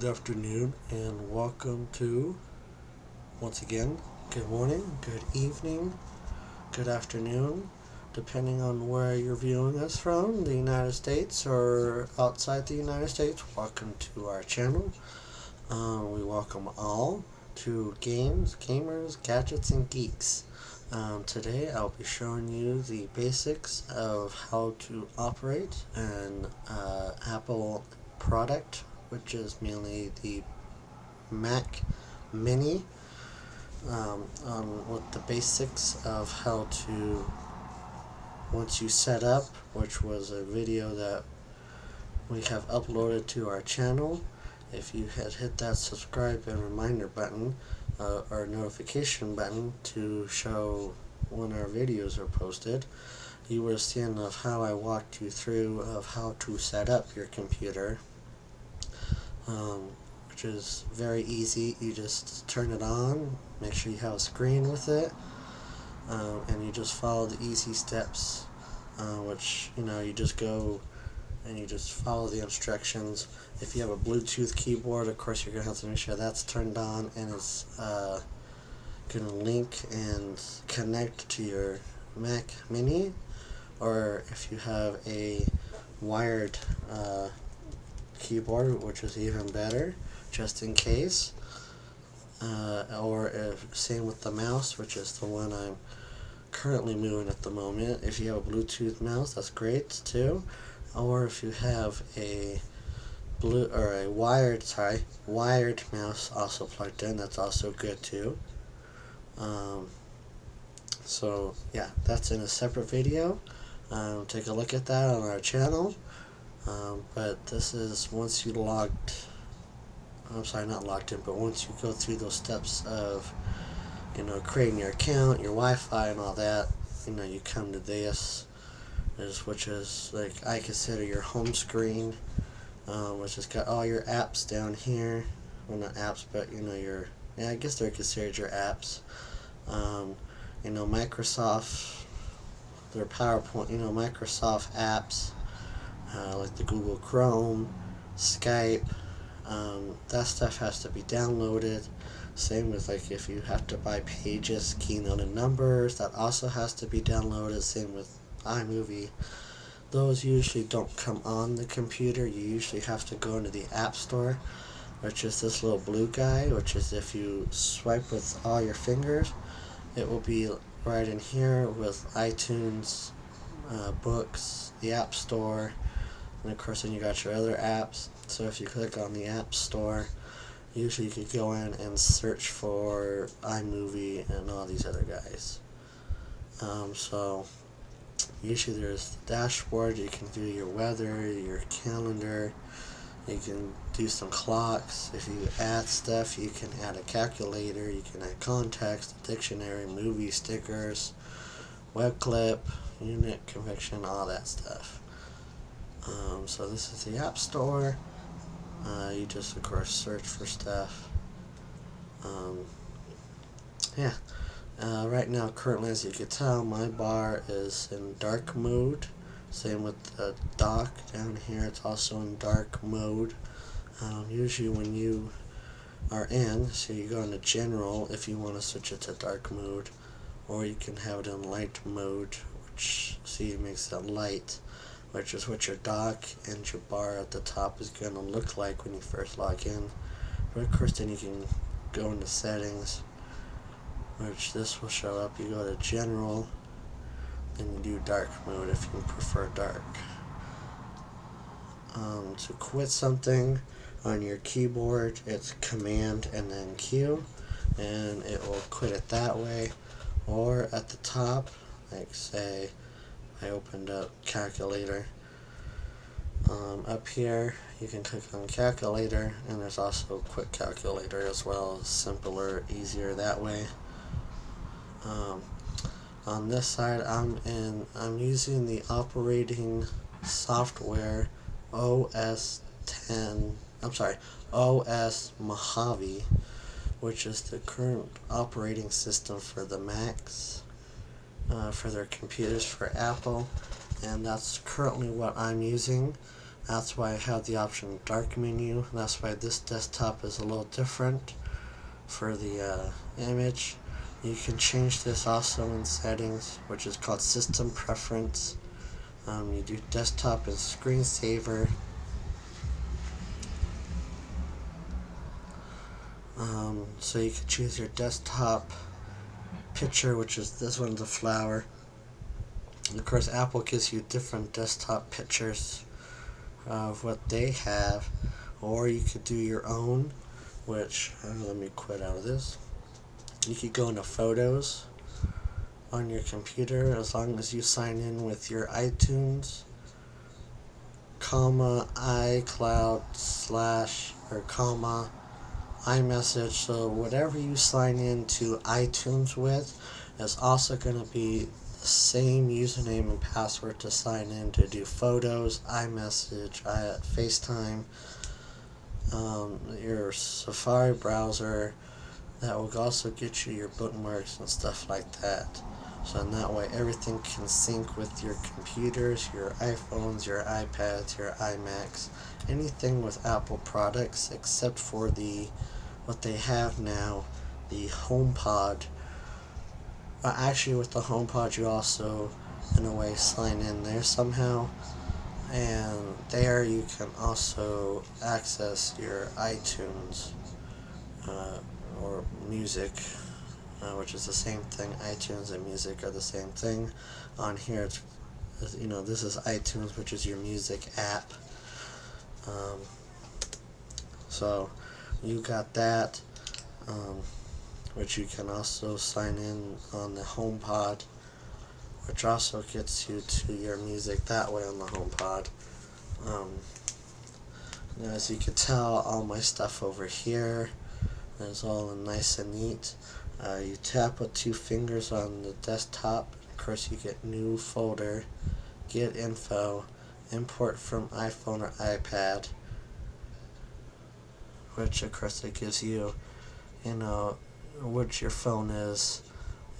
Good afternoon and welcome to, once again, good morning, good evening, good afternoon, depending on where you're viewing us from, the United States or outside the United States. Welcome to our channel. We welcome all to games, gamers, gadgets, and geeks. Today I'll be showing you the basics of how to operate an Apple product, which is mainly the Mac Mini, with the basics of how to, once you set up, which was a video that we have uploaded to our channel. If you had hit that subscribe and reminder button or notification button to show when our videos are posted, you would have seen of how I walked you through of how to set up your computer, which is very easy. You just turn it on, make sure you have a screen with it, and you just follow the easy steps, which you just go and you just follow the instructions. If you have a Bluetooth keyboard, of course you're going to have to make sure that's turned on and it's going to link and connect to your Mac Mini. Or if you have a wired keyboard, which is even better, just in case. Same with the mouse, which is the one I'm currently moving at the moment. If you have a Bluetooth mouse, that's great too. Or if you have a wired mouse also plugged in, that's also good too. So yeah, that's in a separate video. Take a look at that on our channel. But this is once you not logged in, but once you go through those steps of creating your account, your Wi-Fi and all that, you come to this, which is like I consider your home screen, which has got all your apps down here. Well, not apps, but I guess they're considered your apps. Microsoft, their PowerPoint, Microsoft apps, like the Google Chrome, Skype. That stuff has to be downloaded. Same with like if you have to buy Pages, Keynote, and Numbers, that also has to be downloaded. Same with iMovie. Those usually don't come on the computer. You usually have to go into the App Store, which is this little blue guy, which is if you swipe with all your fingers, it will be right in here with iTunes, Books, the App Store, and of course then you got your other apps. So if you click on the App Store, usually you could go in and search for iMovie and all these other guys. So usually there's the dashboard. You can do your weather, your calendar. You can do some clocks. If you add stuff, you can add a calculator. You can add context, a dictionary, movie stickers, web clip, unit conviction, all that stuff. So this is the App Store. You just of course search for stuff. Right now, currently, as you can tell, my bar is in dark mode. Same with the dock down here, it's also in dark mode. Usually when you are so you go into general if you want to switch it to dark mode, or you can have it in light mode, which makes it light, which is what your dock and your bar at the top is going to look like when you first log in. But of course then you can go into settings, which this will show up. You go to general and you do dark mode if you prefer dark. To quit something on your keyboard, it's Command and then Q, and it will quit it that way. Or at the top, like say I opened up calculator, up here you can click on calculator, and there's also quick calculator as well. Simpler, easier that way. On this side, I'm using the operating software OS Mojave, which is the current operating system for the Macs, for their computers for Apple, and that's currently what I'm using. That's why I have the option dark menu. That's why this desktop is a little different for the image. You can change this also in settings, which is called system preference. You do desktop and screensaver. So you can choose your desktop picture, which is this one, the flower. And of course, Apple gives you different desktop pictures of what they have, or you could do your own, which, let me quit out of this. You could go into Photos on your computer as long as you sign in with your iTunes, iCloud / or iMessage. So whatever you sign into iTunes with is also going to be the same username and password to sign in to do Photos, iMessage, FaceTime, your Safari browser. That will also get you your bookmarks and stuff like that. So in that way, everything can sync with your computers, your iPhones, your iPads, your iMacs, anything with Apple products, except for what they have now, the HomePod. Actually, with the HomePod, you also, in a way, sign in there somehow, and there you can also access your iTunes or music, which is the same thing. iTunes and music are the same thing. On here, this is iTunes, which is your music app. So you got that, which you can also sign in on the HomePod, which also gets you to your music that way on the HomePod. As you can tell, all my stuff over here is all nice and neat. You tap with 2 fingers on the desktop. Of course, you get new folder, get info, import from iPhone or iPad, which of course it gives you, which your phone is,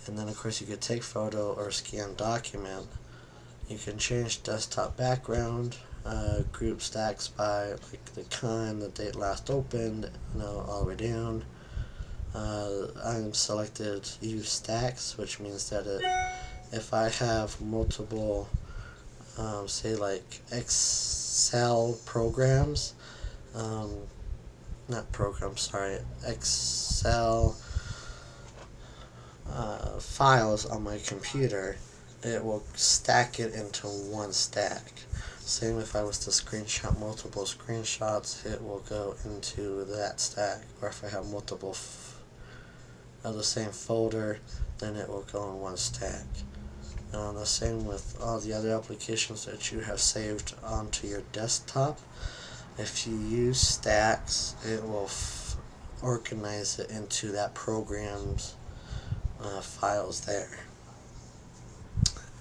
and then of course you could take photo or scan document. You can change desktop background, group stacks by like the kind, the date last opened, all the way down. I'm selected use stacks, which means that if I have multiple, say like Excel programs, not programs, sorry, Excel files on my computer, it will stack it into one stack. Same if I was to screenshot multiple screenshots, it will go into that stack. Or if I have multiple of the same folder, then it will go in one stack. The same with all the other applications that you have saved onto your desktop. If you use stacks, it will organize it into that program's files there.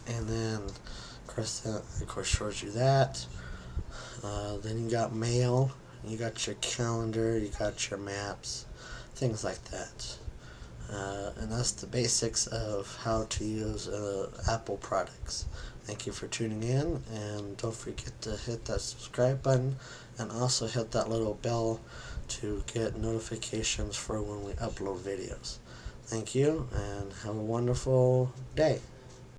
And then, of course, shows you that. Then you got mail, you got your calendar, you got your maps, things like that. And that's the basics of how to use Apple products. Thank you for tuning in, and don't forget to hit that subscribe button and also hit that little bell to get notifications for when we upload videos. Thank you, and have a wonderful day.